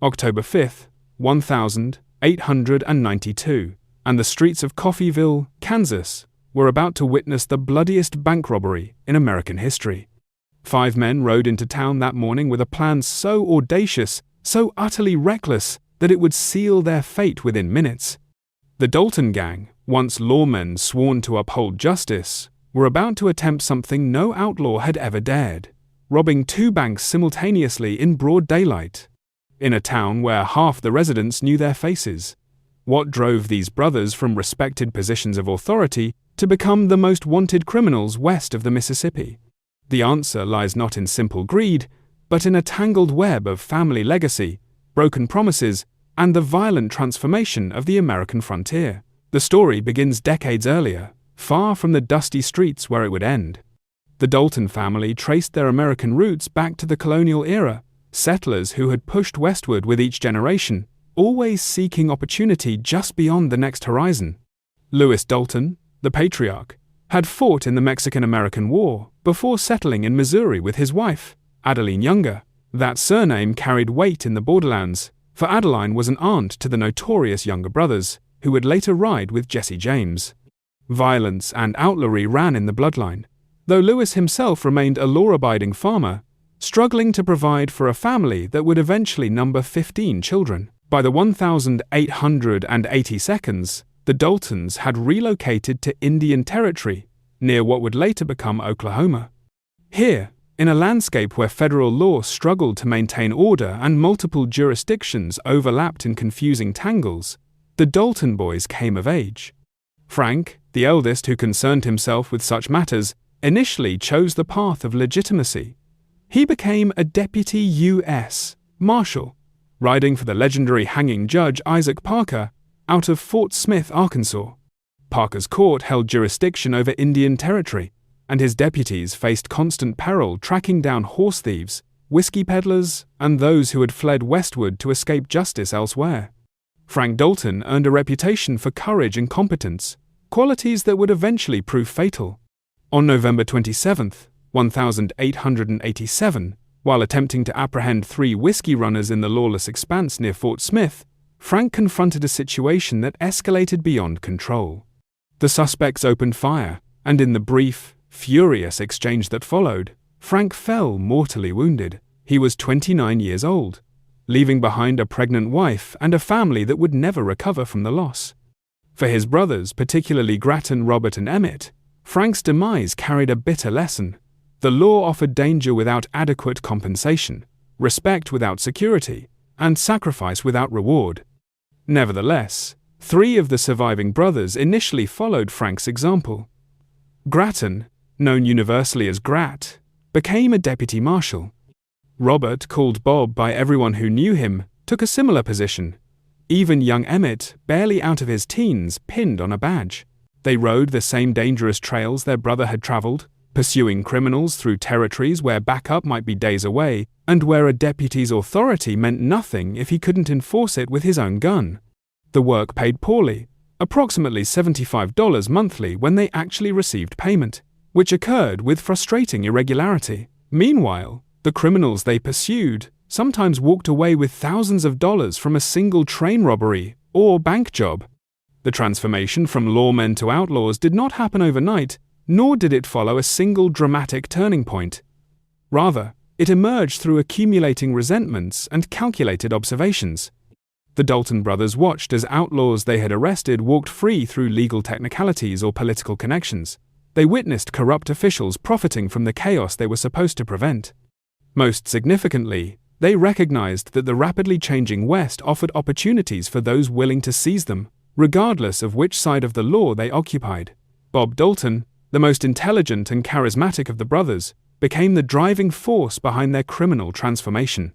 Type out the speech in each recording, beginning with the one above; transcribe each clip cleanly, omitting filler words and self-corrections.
October 5, 1892, and the streets of Coffeyville, Kansas, were about to witness the bloodiest bank robbery in American history. 5 men rode into town that morning with a plan so audacious, so utterly reckless, that it would seal their fate within minutes. The Dalton Gang, once lawmen sworn to uphold justice, were about to attempt something no outlaw had ever dared: robbing 2 banks simultaneously in broad daylight, in a town where half the residents knew their faces. What drove these brothers from respected positions of authority to become the most wanted criminals west of the Mississippi? The answer lies not in simple greed, but in a tangled web of family legacy, broken promises, and the violent transformation of the American frontier. The story begins decades earlier, far from the dusty streets where it would end. The Dalton family traced their American roots back to the colonial era, settlers who had pushed westward with each generation, always seeking opportunity just beyond the next horizon. Lewis Dalton, the patriarch, had fought in the Mexican-American War before settling in Missouri with his wife, Adeline Younger. That surname carried weight in the borderlands, for Adeline was an aunt to the notorious Younger brothers, who would later ride with Jesse James. Violence and outlawry ran in the bloodline, though Lewis himself remained a law-abiding farmer, struggling to provide for a family that would eventually number 15 children. By the 1882, the Daltons had relocated to Indian Territory, near what would later become Oklahoma. Here, in a landscape where federal law struggled to maintain order and multiple jurisdictions overlapped in confusing tangles, the Dalton boys came of age. Frank, the eldest who concerned himself with such matters, initially chose the path of legitimacy. He became a deputy U.S. Marshal, riding for the legendary hanging judge Isaac Parker out of Fort Smith, Arkansas. Parker's court held jurisdiction over Indian Territory, and his deputies faced constant peril tracking down horse thieves, whiskey peddlers, and those who had fled westward to escape justice elsewhere. Frank Dalton earned a reputation for courage and competence, qualities that would eventually prove fatal. On November 27, 1887, while attempting to apprehend 3 whiskey runners in the lawless expanse near Fort Smith, Frank confronted a situation that escalated beyond control. The suspects opened fire, and in the brief, furious exchange that followed, Frank fell mortally wounded. He was 29 years old, leaving behind a pregnant wife and a family that would never recover from the loss. For his brothers, particularly Grattan, Robert, and Emmett, Frank's demise carried a bitter lesson. The law offered danger without adequate compensation, respect without security, and sacrifice without reward. Nevertheless, 3 of the surviving brothers initially followed Frank's example. Grattan, known universally as Grat, became a deputy marshal. Robert, called Bob by everyone who knew him, took a similar position. Even young Emmett, barely out of his teens, pinned on a badge. They rode the same dangerous trails their brother had traveled, pursuing criminals through territories where backup might be days away, and where a deputy's authority meant nothing if he couldn't enforce it with his own gun. The work paid poorly, approximately $75 monthly when they actually received payment, which occurred with frustrating irregularity. Meanwhile, the criminals they pursued sometimes walked away with thousands of dollars from a single train robbery or bank job. The transformation from lawmen to outlaws did not happen overnight, nor did it follow a single dramatic turning point. Rather, it emerged through accumulating resentments and calculated observations. The Dalton brothers watched as outlaws they had arrested walked free through legal technicalities or political connections. They witnessed corrupt officials profiting from the chaos they were supposed to prevent. Most significantly, they recognized that the rapidly changing West offered opportunities for those willing to seize them, regardless of which side of the law they occupied. Bob Dalton, the most intelligent and charismatic of the brothers, became the driving force behind their criminal transformation.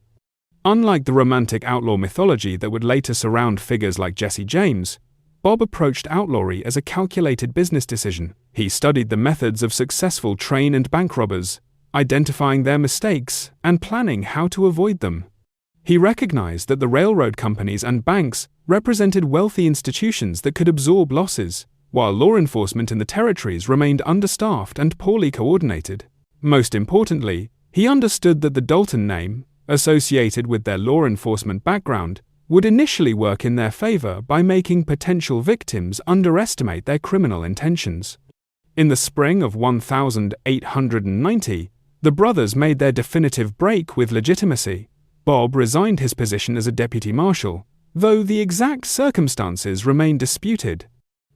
Unlike the romantic outlaw mythology that would later surround figures like Jesse James, Bob approached outlawry as a calculated business decision. He studied the methods of successful train and bank robbers, identifying their mistakes and planning how to avoid them. He recognized that the railroad companies and banks represented wealthy institutions that could absorb losses, while law enforcement in the territories remained understaffed and poorly coordinated. Most importantly, he understood that the Dalton name, associated with their law enforcement background, would initially work in their favor by making potential victims underestimate their criminal intentions. In the spring of 1890, the brothers made their definitive break with legitimacy. Bob resigned his position as a deputy marshal, though the exact circumstances remain disputed.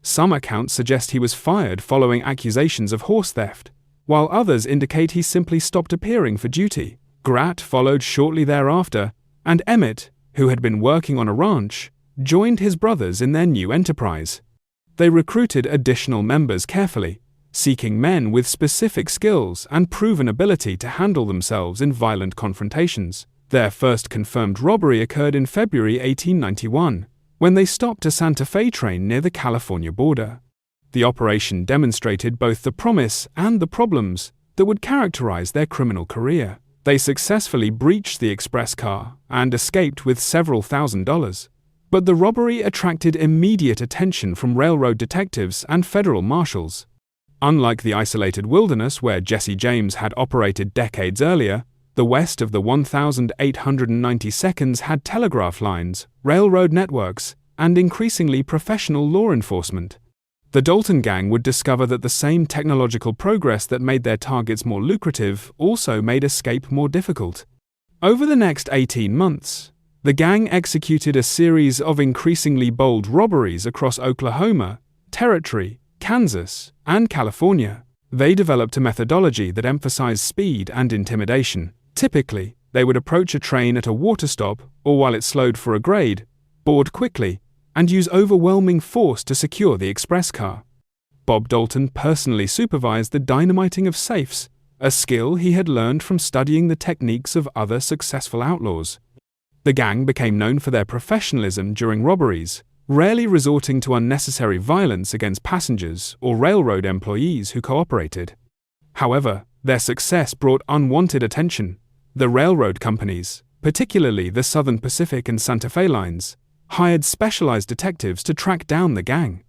Some accounts suggest he was fired following accusations of horse theft, while others indicate he simply stopped appearing for duty. Grat followed shortly thereafter, and Emmett, who had been working on a ranch, joined his brothers in their new enterprise. They recruited additional members carefully, seeking men with specific skills and proven ability to handle themselves in violent confrontations. Their first confirmed robbery occurred in February 1891, when they stopped a Santa Fe train near the California border. The operation demonstrated both the promise and the problems that would characterize their criminal career. They successfully breached the express car and escaped with several $1,000s. But the robbery attracted immediate attention from railroad detectives and federal marshals. Unlike the isolated wilderness where Jesse James had operated decades earlier, the west of the 1892nd had telegraph lines, railroad networks, and increasingly professional law enforcement. The Dalton Gang would discover that the same technological progress that made their targets more lucrative also made escape more difficult. Over the next 18 months, the gang executed a series of increasingly bold robberies across Oklahoma, Territory, Kansas, and California. They developed a methodology that emphasized speed and intimidation. Typically, they would approach a train at a water stop or while it slowed for a grade, board quickly, and use overwhelming force to secure the express car. Bob Dalton personally supervised the dynamiting of safes, a skill he had learned from studying the techniques of other successful outlaws. The gang became known for their professionalism during robberies, rarely resorting to unnecessary violence against passengers or railroad employees who cooperated. However, their success brought unwanted attention. The railroad companies, particularly the Southern Pacific and Santa Fe lines, hired specialized detectives to track down the gang.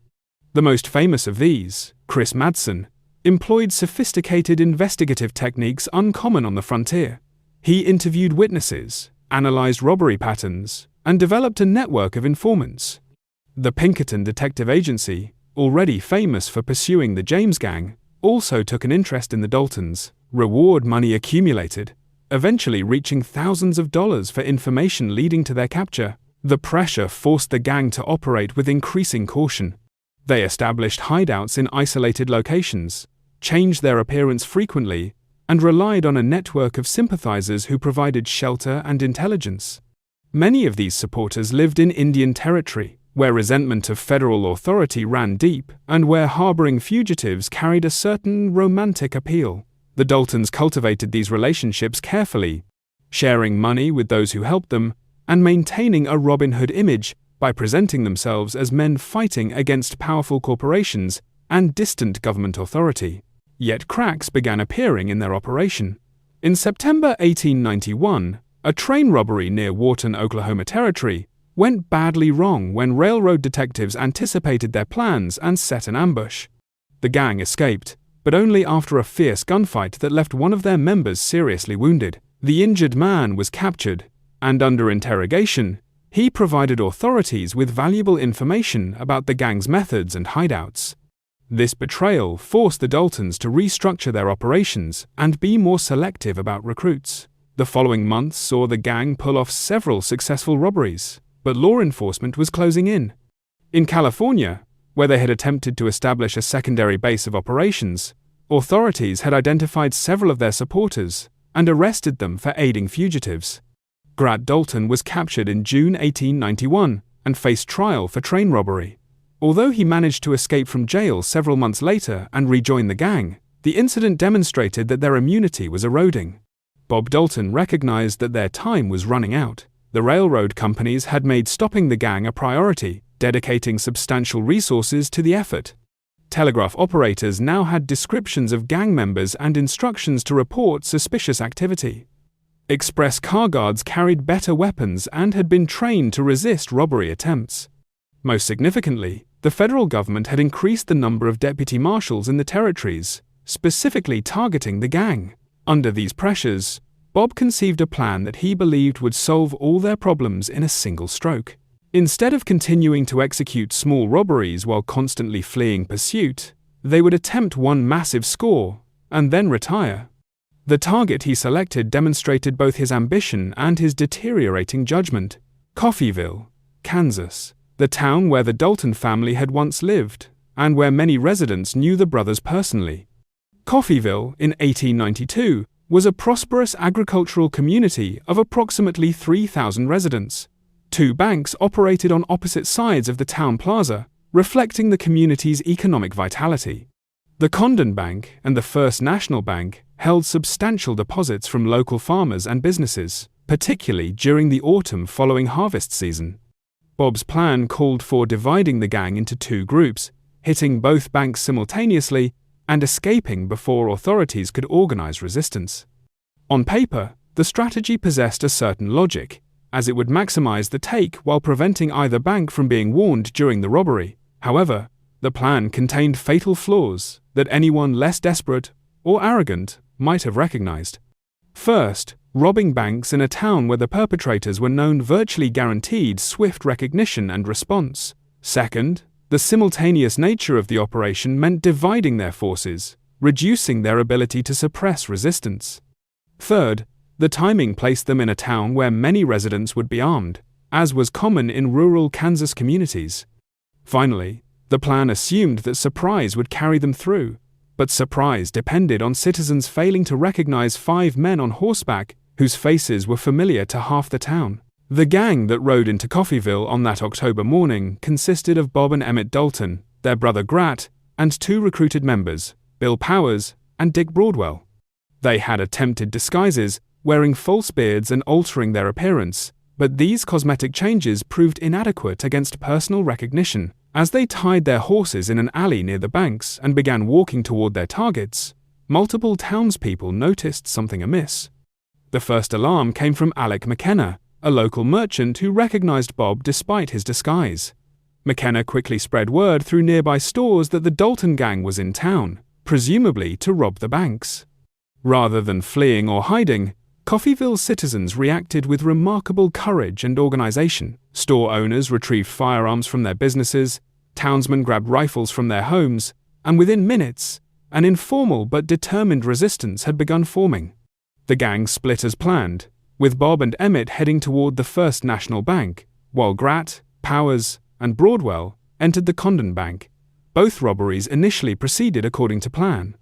The most famous of these, Chris Madsen, employed sophisticated investigative techniques uncommon on the frontier. He interviewed witnesses, analyzed robbery patterns, and developed a network of informants. The Pinkerton Detective Agency, already famous for pursuing the James Gang, also took an interest in the Daltons. Reward money accumulated, eventually reaching thousands of dollars for information leading to their capture. The pressure forced the gang to operate with increasing caution. They established hideouts in isolated locations, changed their appearance frequently, and relied on a network of sympathizers who provided shelter and intelligence. Many of these supporters lived in Indian Territory, where resentment of federal authority ran deep and where harboring fugitives carried a certain romantic appeal. The Daltons cultivated these relationships carefully, sharing money with those who helped them, and maintaining a Robin Hood image by presenting themselves as men fighting against powerful corporations and distant government authority. Yet cracks began appearing in their operation. In September 1891, a train robbery near Wharton, Oklahoma Territory, went badly wrong when railroad detectives anticipated their plans and set an ambush. The gang escaped, but only after a fierce gunfight that left one of their members seriously wounded. The injured man was captured, and under interrogation, he provided authorities with valuable information about the gang's methods and hideouts. This betrayal forced the Daltons to restructure their operations and be more selective about recruits. The following months saw the gang pull off several successful robberies, but law enforcement was closing in. In California, where they had attempted to establish a secondary base of operations, authorities had identified several of their supporters and arrested them for aiding fugitives. Grat Dalton was captured in June 1891 and faced trial for train robbery. Although he managed to escape from jail several months later and rejoin the gang, the incident demonstrated that their immunity was eroding. Bob Dalton recognized that their time was running out. The railroad companies had made stopping the gang a priority, dedicating substantial resources to the effort. Telegraph operators now had descriptions of gang members and instructions to report suspicious activity. Express car guards carried better weapons and had been trained to resist robbery attempts. Most significantly, the federal government had increased the number of deputy marshals in the territories, specifically targeting the gang. Under these pressures, Bob conceived a plan that he believed would solve all their problems in a single stroke. Instead of continuing to execute small robberies while constantly fleeing pursuit, they would attempt one massive score and then retire. The target he selected demonstrated both his ambition and his deteriorating judgment: Coffeyville, Kansas, the town where the Dalton family had once lived, and where many residents knew the brothers personally. Coffeyville, in 1892, was a prosperous agricultural community of approximately 3,000 residents. Two banks operated on opposite sides of the town plaza, reflecting the community's economic vitality. The Condon Bank and the First National Bank held substantial deposits from local farmers and businesses, particularly during the autumn following harvest season. Bob's plan called for dividing the gang into two groups, hitting both banks simultaneously and escaping before authorities could organize resistance. On paper, the strategy possessed a certain logic, as it would maximize the take while preventing either bank from being warned during the robbery. However, the plan contained fatal flaws that anyone less desperate or arrogant might have recognized. First, robbing banks in a town where the perpetrators were known virtually guaranteed swift recognition and response. Second, the simultaneous nature of the operation meant dividing their forces, reducing their ability to suppress resistance. Third, the timing placed them in a town where many residents would be armed, as was common in rural Kansas communities. Finally, the plan assumed that surprise would carry them through, but surprise depended on citizens failing to recognize 5 men on horseback whose faces were familiar to half the town. The gang that rode into Coffeyville on that October morning consisted of Bob and Emmett Dalton, their brother Grat, and 2 recruited members, Bill Powers and Dick Broadwell. They had attempted disguises, wearing false beards and altering their appearance, but these cosmetic changes proved inadequate against personal recognition. As they tied their horses in an alley near the banks and began walking toward their targets, multiple townspeople noticed something amiss. The first alarm came from Alec McKenna, a local merchant who recognized Bob despite his disguise. McKenna quickly spread word through nearby stores that the Dalton Gang was in town, presumably to rob the banks. Rather than fleeing or hiding, Coffeyville's citizens reacted with remarkable courage and organization. Store owners retrieved firearms from their businesses, townsmen grabbed rifles from their homes, and within minutes, an informal but determined resistance had begun forming. The gang split as planned, with Bob and Emmett heading toward the First National Bank, while Grat, Powers, and Broadwell entered the Condon Bank. Both robberies initially proceeded according to plan.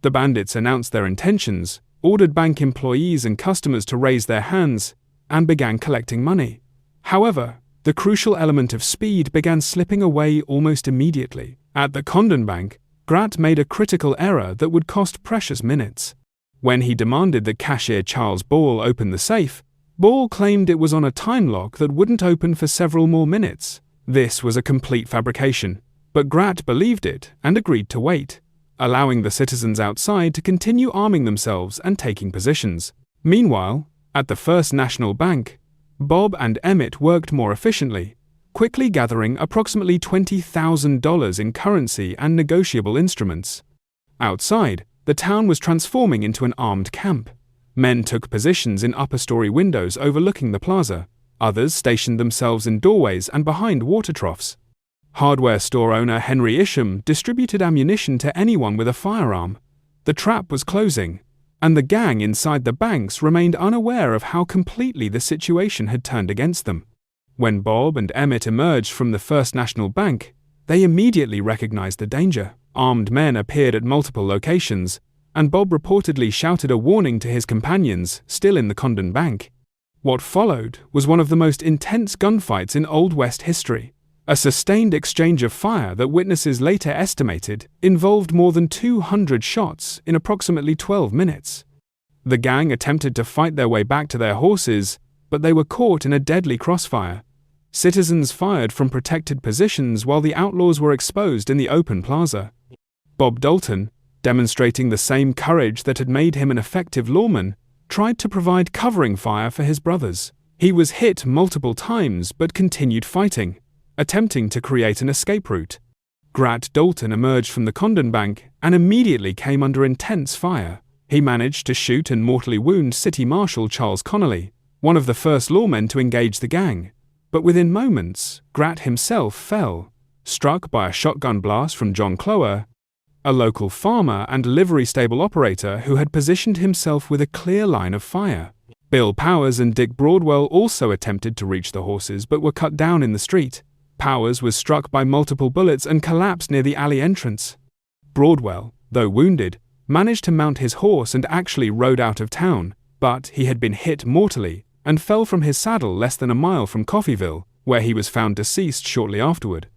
The bandits announced their intentions, ordered bank employees and customers to raise their hands, and began collecting money. However, the crucial element of speed began slipping away almost immediately. At the Condon Bank, Grat made a critical error that would cost precious minutes. When he demanded that cashier Charles Ball open the safe, Ball claimed it was on a time lock that wouldn't open for several more minutes. This was a complete fabrication, but Grat believed it and agreed to wait, allowing the citizens outside to continue arming themselves and taking positions. Meanwhile, at the First National Bank, Bob and Emmett worked more efficiently, quickly gathering approximately $20,000 in currency and negotiable instruments. Outside, the town was transforming into an armed camp. Men took positions in upper-story windows overlooking the plaza. Others stationed themselves in doorways and behind water troughs. Hardware store owner Henry Isham distributed ammunition to anyone with a firearm. The trap was closing, and the gang inside the banks remained unaware of how completely the situation had turned against them. When Bob and Emmett emerged from the First National Bank, they immediately recognized the danger. Armed men appeared at multiple locations, and Bob reportedly shouted a warning to his companions still in the Condon Bank. What followed was one of the most intense gunfights in Old West history. A sustained exchange of fire that witnesses later estimated involved more than 200 shots in approximately 12 minutes. The gang attempted to fight their way back to their horses, but they were caught in a deadly crossfire. Citizens fired from protected positions while the outlaws were exposed in the open plaza. Bob Dalton, demonstrating the same courage that had made him an effective lawman, tried to provide covering fire for his brothers. He was hit multiple times but continued fighting, attempting to create an escape route. Grat Dalton emerged from the Condon Bank and immediately came under intense fire. He managed to shoot and mortally wound City Marshal Charles Connolly, one of the first lawmen to engage the gang. But within moments, Grat himself fell, struck by a shotgun blast from John Clower, a local farmer and livery stable operator who had positioned himself with a clear line of fire. Bill Powers and Dick Broadwell also attempted to reach the horses but were cut down in the street. Powers was struck by multiple bullets and collapsed near the alley entrance. Broadwell, though wounded, managed to mount his horse and actually rode out of town, but he had been hit mortally and fell from his saddle less than a mile from Coffeyville, where he was found deceased shortly afterward.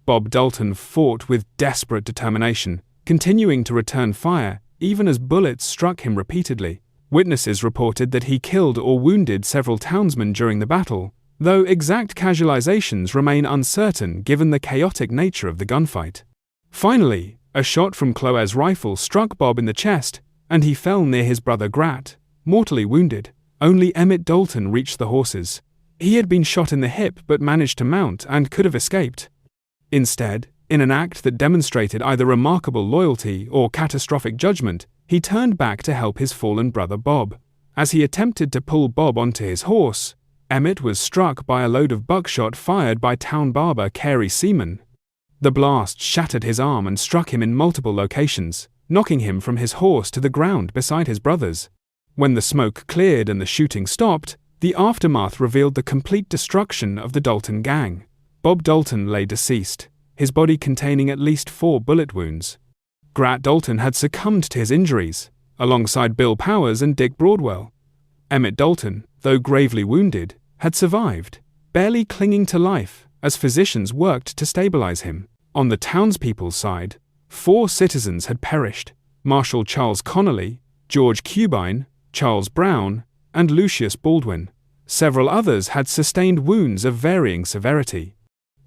Bob Dalton fought with desperate determination, continuing to return fire even as bullets struck him repeatedly. Witnesses reported that he killed or wounded several townsmen during the battle, though exact casualizations remain uncertain given the chaotic nature of the gunfight. Finally, a shot from Clower's rifle struck Bob in the chest, and he fell near his brother Grat, mortally wounded. Only Emmett Dalton reached the horses. He had been shot in the hip but managed to mount and could have escaped. Instead, in an act that demonstrated either remarkable loyalty or catastrophic judgment, he turned back to help his fallen brother Bob. As he attempted to pull Bob onto his horse, Emmett was struck by a load of buckshot fired by town barber Carey Seaman. The blast shattered his arm and struck him in multiple locations, knocking him from his horse to the ground beside his brothers. When the smoke cleared and the shooting stopped, the aftermath revealed the complete destruction of the Dalton Gang. Bob Dalton lay deceased, his body containing at least 4 bullet wounds. Grat Dalton had succumbed to his injuries, alongside Bill Powers and Dick Broadwell. Emmett Dalton, though gravely wounded, had survived, barely clinging to life as physicians worked to stabilize him. On the townspeople's side, 4 citizens had perished: Marshal Charles Connolly, George Cubine, Charles Brown, and Lucius Baldwin. Several others had sustained wounds of varying severity.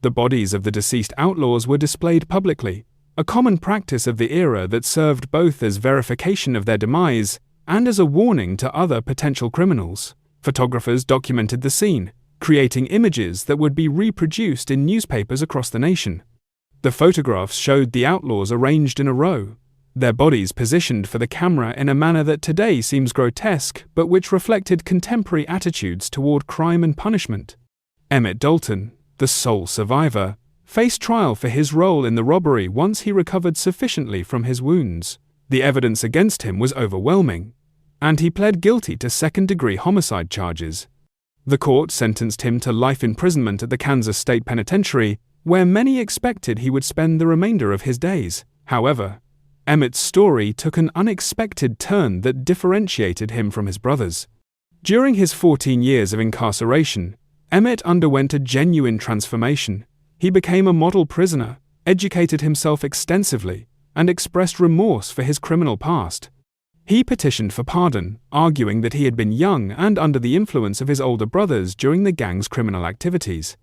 The bodies of the deceased outlaws were displayed publicly, a common practice of the era that served both as verification of their demise and as a warning to other potential criminals. Photographers documented the scene, creating images that would be reproduced in newspapers across the nation. The photographs showed the outlaws arranged in a row, their bodies positioned for the camera in a manner that today seems grotesque but which reflected contemporary attitudes toward crime and punishment. Emmett Dalton, the sole survivor, faced trial for his role in the robbery once he recovered sufficiently from his wounds. The evidence against him was overwhelming, and he pled guilty to second-degree homicide charges. The court sentenced him to life imprisonment at the Kansas State Penitentiary, where many expected he would spend the remainder of his days. However, Emmett's story took an unexpected turn that differentiated him from his brothers. During his 14 years of incarceration, Emmett underwent a genuine transformation. He became a model prisoner, educated himself extensively, and expressed remorse for his criminal past. He petitioned for pardon, arguing that he had been young and under the influence of his older brothers during the gang's criminal activities.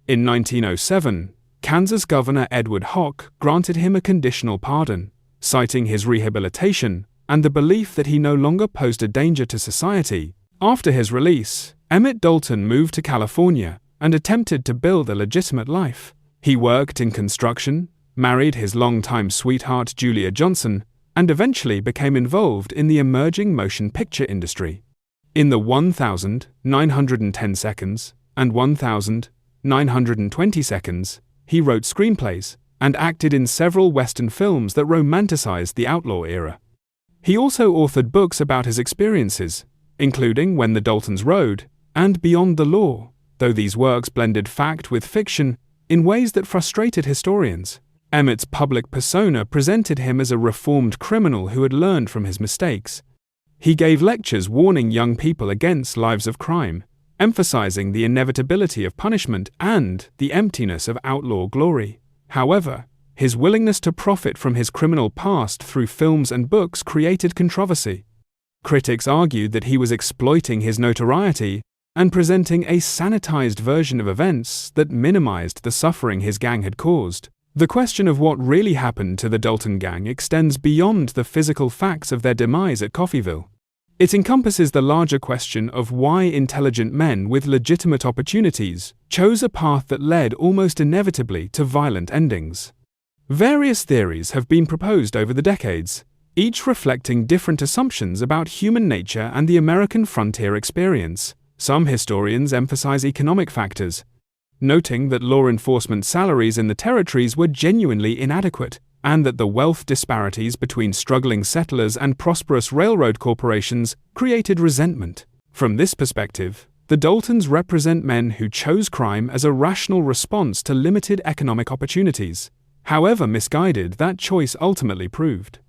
In 1907, Kansas Governor Edward Hock granted him a conditional pardon, citing his rehabilitation and the belief that he no longer posed a danger to society. After his release, Emmett Dalton moved to California and attempted to build a legitimate life. He worked in construction, married his longtime sweetheart Julia Johnson, and eventually became involved in the emerging motion picture industry. In the 1,910 Seconds and 1,920 Seconds, he wrote screenplays and acted in several Western films that romanticized the outlaw era. He also authored books about his experiences, including When the Daltons Rode and Beyond the Law, though these works blended fact with fiction in ways that frustrated historians. Emmett's public persona presented him as a reformed criminal who had learned from his mistakes. He gave lectures warning young people against lives of crime, emphasizing the inevitability of punishment and the emptiness of outlaw glory. However, his willingness to profit from his criminal past through films and books created controversy. Critics argued that he was exploiting his notoriety and presenting a sanitized version of events that minimized the suffering his gang had caused. The question of what really happened to the Dalton Gang extends beyond the physical facts of their demise at Coffeyville. It encompasses the larger question of why intelligent men with legitimate opportunities chose a path that led almost inevitably to violent endings. Various theories have been proposed over the decades, each reflecting different assumptions about human nature and the American frontier experience. Some historians emphasize economic factors, noting that law enforcement salaries in the territories were genuinely inadequate, and that the wealth disparities between struggling settlers and prosperous railroad corporations created resentment. From this perspective, the Daltons represent men who chose crime as a rational response to limited economic opportunities, however misguided that choice ultimately proved.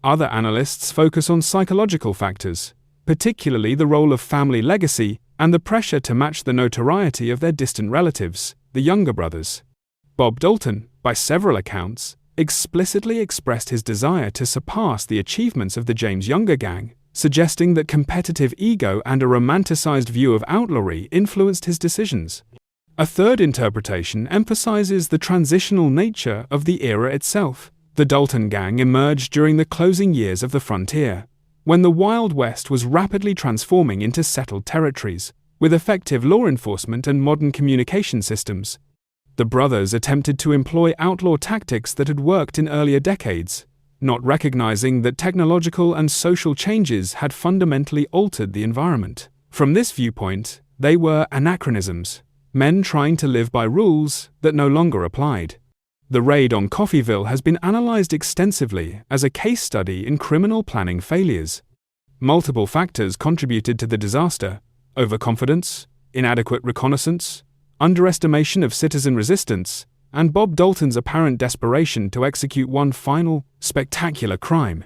Other analysts focus on psychological factors, particularly the role of family legacy and the pressure to match the notoriety of their distant relatives, the younger brothers. Bob Dalton, by several accounts, explicitly expressed his desire to surpass the achievements of the James Younger gang, suggesting that competitive ego and a romanticized view of outlawry influenced his decisions. A third interpretation emphasizes the transitional nature of the era itself. The Dalton Gang emerged during the closing years of the frontier, when the Wild West was rapidly transforming into settled territories, with effective law enforcement and modern communication systems. The brothers attempted to employ outlaw tactics that had worked in earlier decades, not recognizing that technological and social changes had fundamentally altered the environment. From this viewpoint, they were anachronisms, men trying to live by rules that no longer applied. The raid on Coffeyville has been analyzed extensively as a case study in criminal planning failures. Multiple factors contributed to the disaster: overconfidence, inadequate reconnaissance, underestimation of citizen resistance, and Bob Dalton's apparent desperation to execute one final, spectacular crime.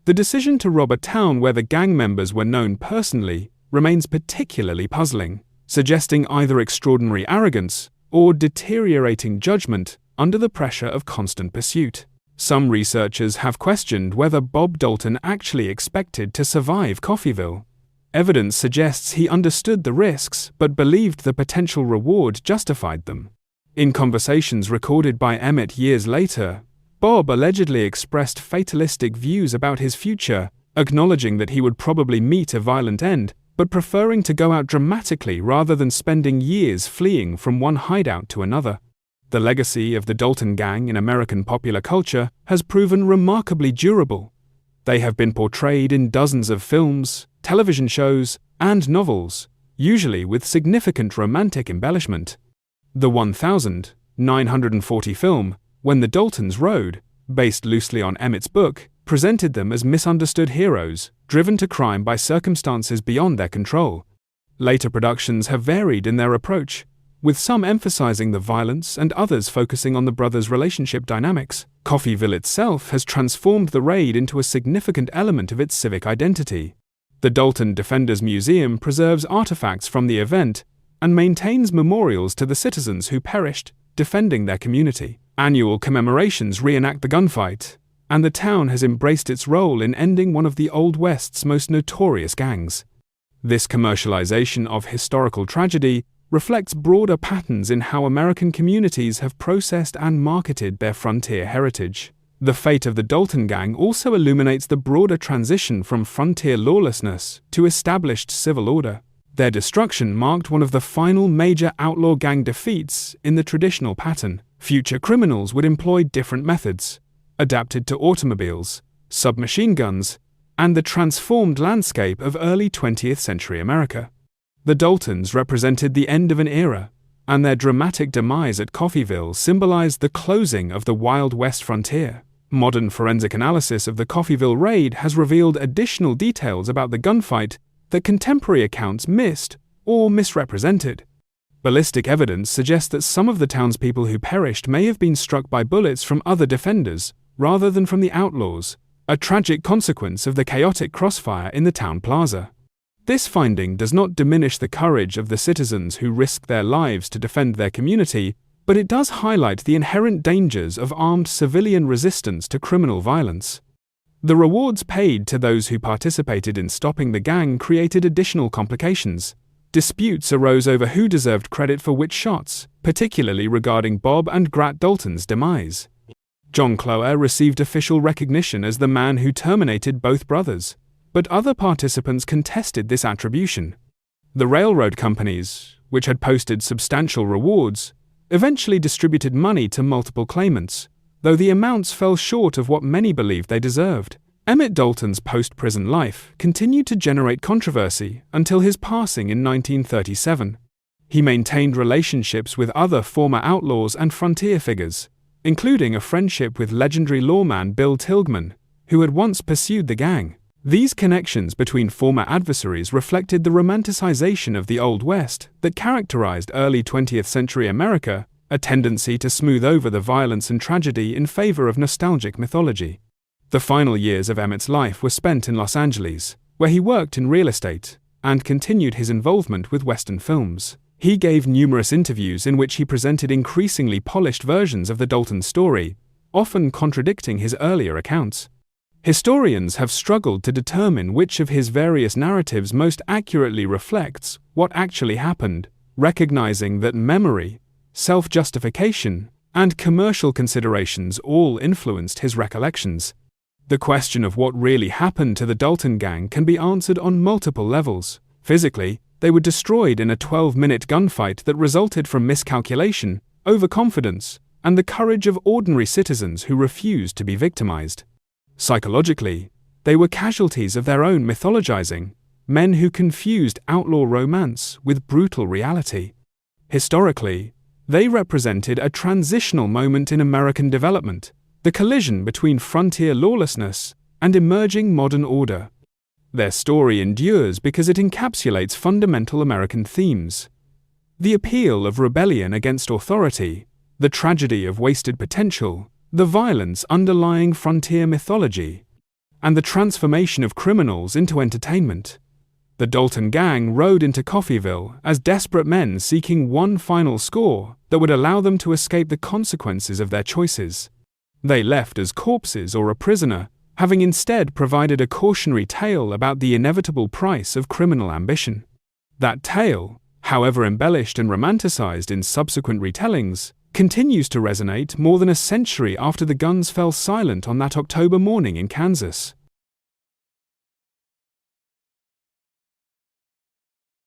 The decision to rob a town where the gang members were known personally remains particularly puzzling, suggesting either extraordinary arrogance or deteriorating judgment under the pressure of constant pursuit. Some researchers have questioned whether Bob Dalton actually expected to survive Coffeyville. Evidence suggests he understood the risks but believed the potential reward justified them. In conversations recorded by Emmett years later, Bob allegedly expressed fatalistic views about his future, acknowledging that he would probably meet a violent end, but preferring to go out dramatically rather than spending years fleeing from one hideout to another. The legacy of the Dalton Gang in American popular culture has proven remarkably durable. They have been portrayed in dozens of films, television shows, and novels, usually with significant romantic embellishment. The 1940 film, When the Daltons Rode, based loosely on Emmett's book, presented them as misunderstood heroes, driven to crime by circumstances beyond their control. Later productions have varied in their approach, with some emphasizing the violence and others focusing on the brothers' relationship dynamics. Coffeyville itself has transformed the raid into a significant element of its civic identity. The Dalton Defenders Museum preserves artifacts from the event and maintains memorials to the citizens who perished defending their community. Annual commemorations reenact the gunfight, and the town has embraced its role in ending one of the Old West's most notorious gangs. This commercialization of historical tragedy reflects broader patterns in how American communities have processed and marketed their frontier heritage. The fate of the Dalton Gang also illuminates the broader transition from frontier lawlessness to established civil order. Their destruction marked one of the final major outlaw gang defeats in the traditional pattern. Future criminals would employ different methods, adapted to automobiles, submachine guns, and the transformed landscape of early 20th century America. The Daltons represented the end of an era, and their dramatic demise at Coffeyville symbolized the closing of the Wild West frontier. Modern forensic analysis of the Coffeyville raid has revealed additional details about the gunfight that contemporary accounts missed or misrepresented. Ballistic evidence suggests that some of the townspeople who perished may have been struck by bullets from other defenders rather than from the outlaws, a tragic consequence of the chaotic crossfire in the town plaza. This finding does not diminish the courage of the citizens who risked their lives to defend their community, but it does highlight the inherent dangers of armed civilian resistance to criminal violence. The rewards paid to those who participated in stopping the gang created additional complications. Disputes arose over who deserved credit for which shots, particularly regarding Bob and Grat Dalton's demise. John Cloer received official recognition as the man who terminated both brothers, but other participants contested this attribution. The railroad companies, which had posted substantial rewards, eventually distributed money to multiple claimants, though the amounts fell short of what many believed they deserved. Emmett Dalton's post-prison life continued to generate controversy until his passing in 1937. He maintained relationships with other former outlaws and frontier figures, including a friendship with legendary lawman Bill Tilghman, who had once pursued the gang. These connections between former adversaries reflected the romanticization of the Old West that characterized early 20th century America, a tendency to smooth over the violence and tragedy in favor of nostalgic mythology. The final years of Emmett's life were spent in Los Angeles, where he worked in real estate and continued his involvement with Western films. He gave numerous interviews in which he presented increasingly polished versions of the Dalton story, often contradicting his earlier accounts. Historians have struggled to determine which of his various narratives most accurately reflects what actually happened, recognizing that memory, self-justification, and commercial considerations all influenced his recollections. The question of what really happened to the Dalton Gang can be answered on multiple levels. Physically, they were destroyed in a 12-minute gunfight that resulted from miscalculation, overconfidence, and the courage of ordinary citizens who refused to be victimized. Psychologically, they were casualties of their own mythologizing, men who confused outlaw romance with brutal reality. Historically, they represented a transitional moment in American development, the collision between frontier lawlessness and emerging modern order. Their story endures because it encapsulates fundamental American themes: the appeal of rebellion against authority, the tragedy of wasted potential, the violence underlying frontier mythology, and the transformation of criminals into entertainment. The Dalton Gang rode into Coffeyville as desperate men seeking one final score that would allow them to escape the consequences of their choices. They left as corpses or a prisoner, having instead provided a cautionary tale about the inevitable price of criminal ambition. That tale, however embellished and romanticized in subsequent retellings, continues to resonate more than a century after the guns fell silent on that October morning in Kansas.